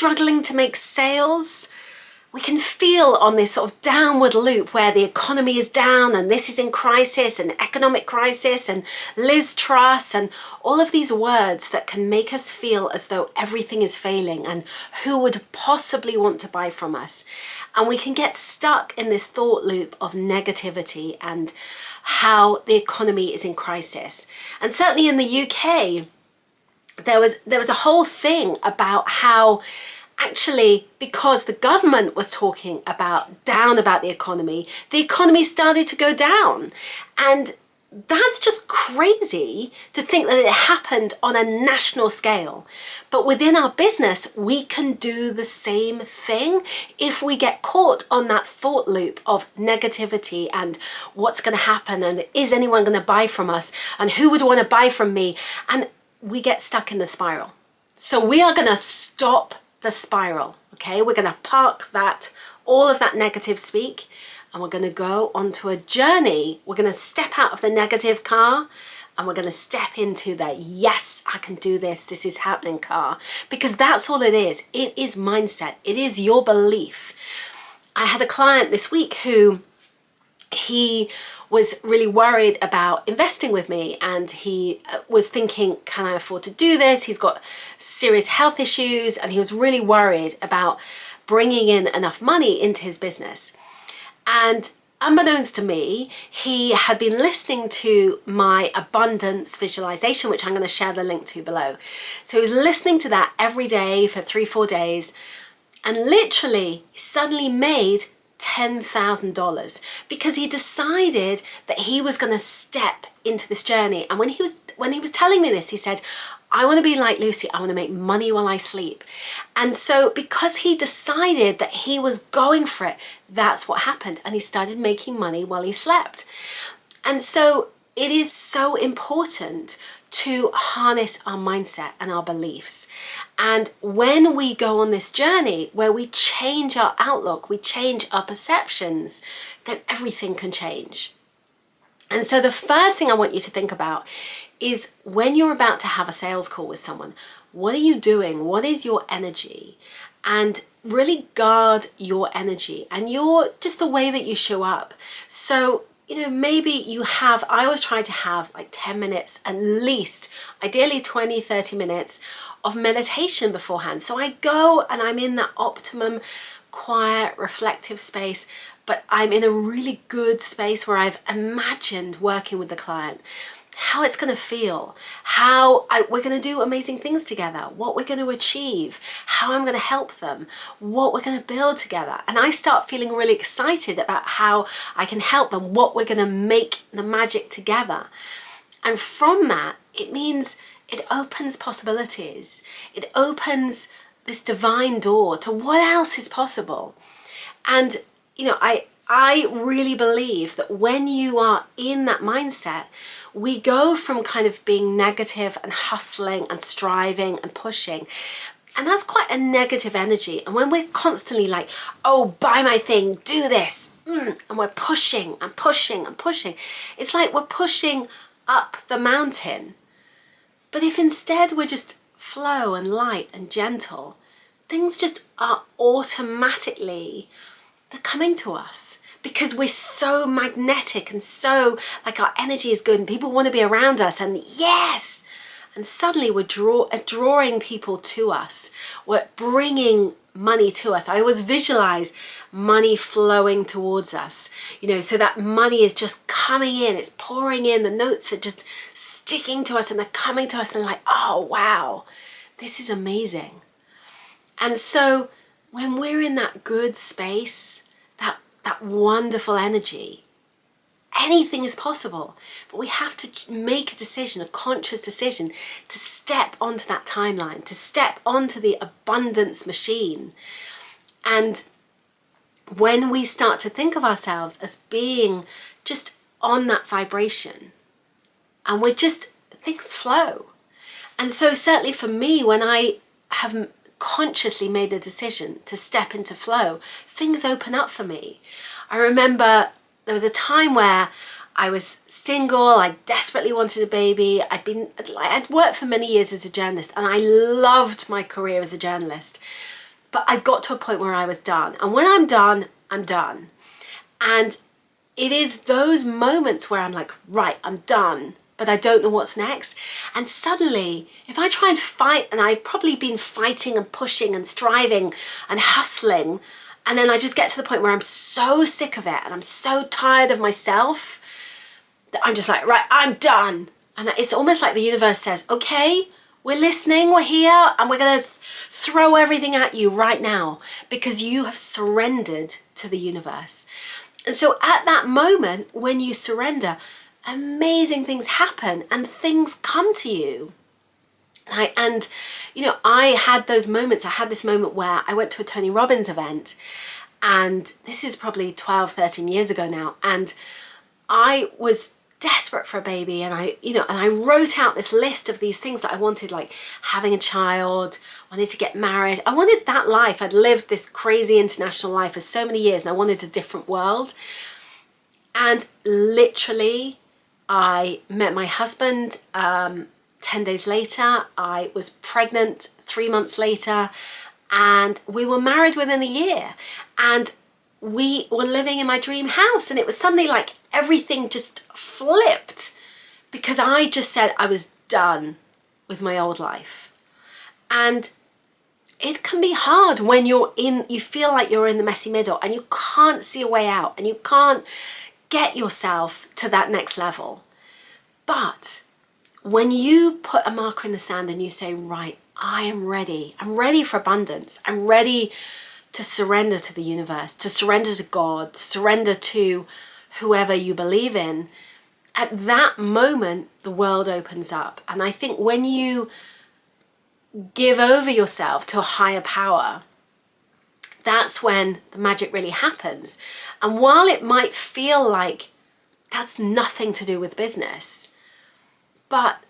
struggling to make sales, we can feel on this sort of downward loop where the economy is down and this is in crisis and economic crisis and Liz Truss and all of these words that can make us feel as though everything is failing and who would possibly want to buy from us. And we can get stuck in this thought loop of negativity and how the economy is in crisis. And certainly in the UK, there was a whole thing about how actually, because the government was talking about the economy started to go down. And that's just crazy to think that it happened on a national scale. But within our business, we can do the same thing if we get caught on that thought loop of negativity and what's going to happen and is anyone going to buy from us and who would want to buy from me? And we get stuck in the spiral. So we are going to stop the spiral, okay? We're going to park all of that negative speak, and we're going to go onto a journey. We're going to step out of the negative car and we're going to step into the yes, I can do this, this is happening car, because that's all it is. It is mindset. It is your belief. I had a client this week who he was really worried about investing with me, and he was thinking, can I afford to do this? He's got serious health issues and he was really worried about bringing in enough money into his business. And unbeknownst to me, he had been listening to my abundance visualization, which I'm going to share the link to below. So he was listening to that every day for 3-4 days, and literally suddenly made $10,000 because he decided that he was going to step into this journey. And when he was telling me this, he said, I want to be like Lucy. I want to make money while I sleep. And so because he decided that he was going for it, that's what happened. And he started making money while he slept. And so it is so important to harness our mindset and our beliefs. And when we go on this journey where we change our outlook, we change our perceptions, then everything can change. And so the first thing I want you to think about is when you're about to have a sales call with someone, what are you doing? What is your energy? And really guard your energy and just the way that you show up. So, maybe I always try to have like 10 minutes, at least, ideally 20, 30 minutes of meditation beforehand. So I go and I'm in that optimum, quiet, reflective space, but I'm in a really good space where I've imagined working with the client, how it's going to feel, we're going to do amazing things together, what we're going to achieve, how I'm going to help them, what we're going to build together. And I start feeling really excited about how I can help them, what we're going to make the magic together. And from that, it means it opens possibilities. It opens this divine door to what else is possible. And, I really believe that when you are in that mindset, we go from kind of being negative and hustling and striving and pushing. And that's quite a negative energy. And when we're constantly like, oh, buy my thing, do this, and we're pushing and pushing and pushing, it's like we're pushing up the mountain. But if instead we're just flow and light and gentle, things just are automatically, they're coming to us. Because we're so magnetic and so like our energy is good and people want to be around us, and yes, and suddenly we're drawing people to us. We're bringing money to us. I always visualize money flowing towards us, so that money is just coming in, it's pouring in, the notes are just sticking to us and they're coming to us and like, oh wow, this is amazing. And so when we're in that good space, that wonderful energy, anything is possible. But we have to make a decision, a conscious decision, to step onto that timeline, to step onto the abundance machine. And when we start to think of ourselves as being just on that vibration, and things flow. And so certainly for me, when I have consciously made a decision to step into flow, things open up for me. I remember there was a time where I was single, I desperately wanted a baby, I'd worked for many years as a journalist and I loved my career as a journalist. But I got to a point where I was done. And when I'm done, I'm done. And it is those moments where I'm like, right, I'm done, but I don't know what's next. And suddenly, if I try and fight, and I've probably been fighting and pushing and striving and hustling, and then I just get to the point where I'm so sick of it and I'm so tired of myself that I'm just like, right, I'm done. And it's almost like the universe says, okay, we're listening, we're here, and we're going to throw everything at you right now because you have surrendered to the universe. And so at that moment, when you surrender, amazing things happen and things come to you. And I had those moments. I had this moment where I went to a Tony Robbins event, and this is probably 12, 13 years ago now. And I was desperate for a baby, and I wrote out this list of these things that I wanted, like having a child, wanted to get married. I wanted that life. I'd lived this crazy international life for so many years, and I wanted a different world. And literally, I met my husband 10 days later. I was pregnant 3 months later, and we were married within a year. And we were living in my dream house, and it was suddenly like everything just flipped because I just said I was done with my old life. And it can be hard when you feel like you're in the messy middle and you can't see a way out and you can't get yourself to that next level. But when you put a marker in the sand and you say, right, I am ready. I'm ready for abundance. I'm ready to surrender to the universe, to surrender to God, to surrender to whoever you believe in. At that moment, the world opens up. And I think when you give over yourself to a higher power, that's when the magic really happens. And while it might feel like that's nothing to do with business, but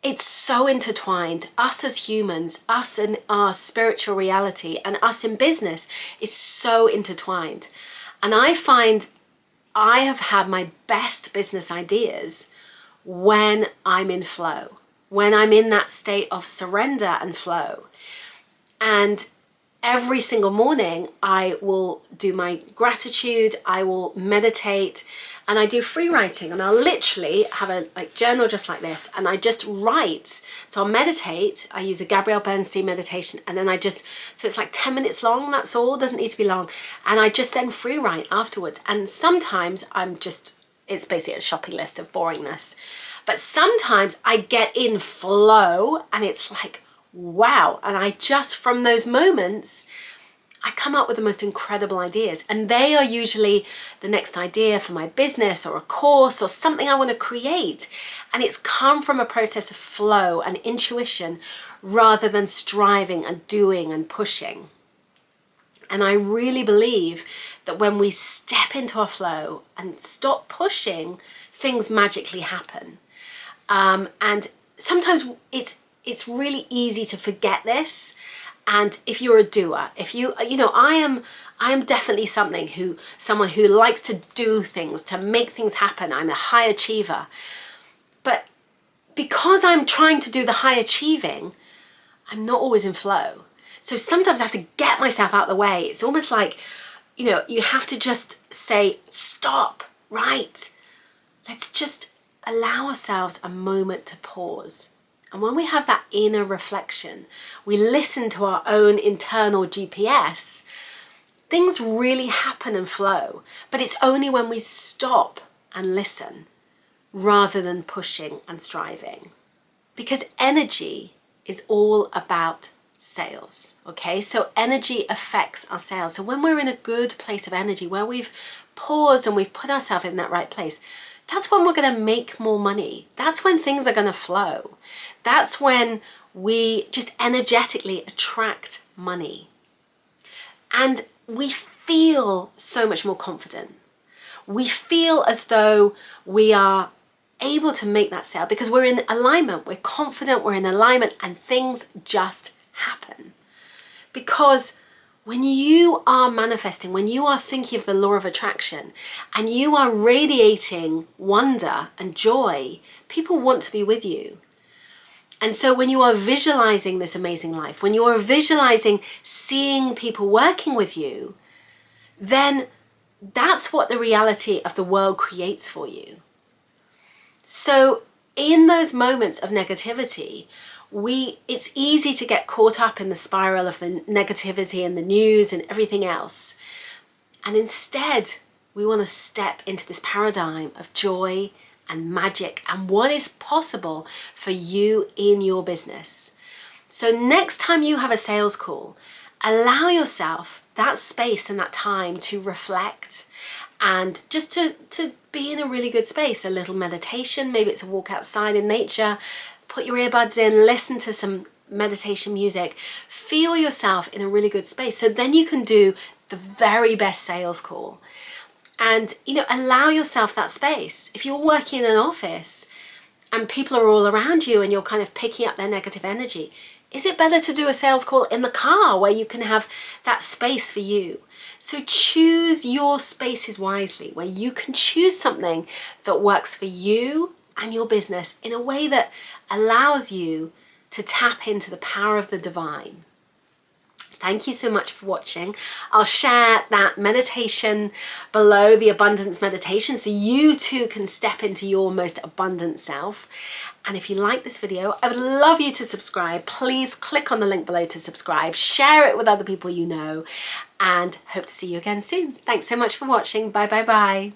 it's so intertwined. Us as humans, us in our spiritual reality, and us in business is so intertwined. And I find I have had my best business ideas when I'm in flow, when I'm in that state of surrender and flow. And every single morning I will do my gratitude, I will meditate, and I do free writing, and I'll literally have a journal just like this, and I just write. So I'll meditate, I use a Gabrielle Bernstein meditation, and then so it's like 10 minutes long, that's all, doesn't need to be long. And I just then free write afterwards. And sometimes it's basically a shopping list of boringness. But sometimes I get in flow and it's like, wow. And I just, from those moments, I come up with the most incredible ideas, and they are usually the next idea for my business or a course or something I want to create. And it's come from a process of flow and intuition rather than striving and doing and pushing. And I really believe that when we step into our flow and stop pushing, things magically happen. And sometimes it's really easy to forget this. And if you're a doer, I am definitely someone who likes to do things, to make things happen. I'm a high achiever. But because I'm trying to do the high achieving, I'm not always in flow. So sometimes I have to get myself out of the way. It's almost like, you have to just say, stop, right? Let's just allow ourselves a moment to pause. And when we have that inner reflection, we listen to our own internal GPS, things really happen and flow. But it's only when we stop and listen rather than pushing and striving. Because energy is all about sales, okay? So energy affects our sales. So when we're in a good place of energy, where we've paused and we've put ourselves in that right place, that's when we're going to make more money. That's when things are going to flow. That's when we just energetically attract money. And we feel so much more confident. We feel as though we are able to make that sale because we're in alignment. We're confident, we're in alignment, and things just happen. Because when you are manifesting, when you are thinking of the law of attraction and you are radiating wonder and joy, people want to be with you. And so when you are visualizing this amazing life, when you are visualizing seeing people working with you, then that's what the reality of the world creates for you. So in those moments of negativity, it's easy to get caught up in the spiral of the negativity and the news and everything else. And instead, we want to step into this paradigm of joy and magic and what is possible for you in your business. So next time you have a sales call, allow yourself that space and that time to reflect and just to be in a really good space. A little meditation, maybe it's a walk outside in nature, put your earbuds in, listen to some meditation music, feel yourself in a really good space. So then you can do the very best sales call. And, allow yourself that space. If you're working in an office and people are all around you and you're kind of picking up their negative energy, is it better to do a sales call in the car where you can have that space for you? So choose your spaces wisely, where you can choose something that works for you and your business in a way that allows you to tap into the power of the divine. Thank you so much for watching. I'll share that meditation below, the abundance meditation, so you too can step into your most abundant self. And if you like this video, I would love you to subscribe. Please click on the link below to subscribe, share it with other people you know, and hope to see you again soon. Thanks so much for watching. Bye, bye, bye.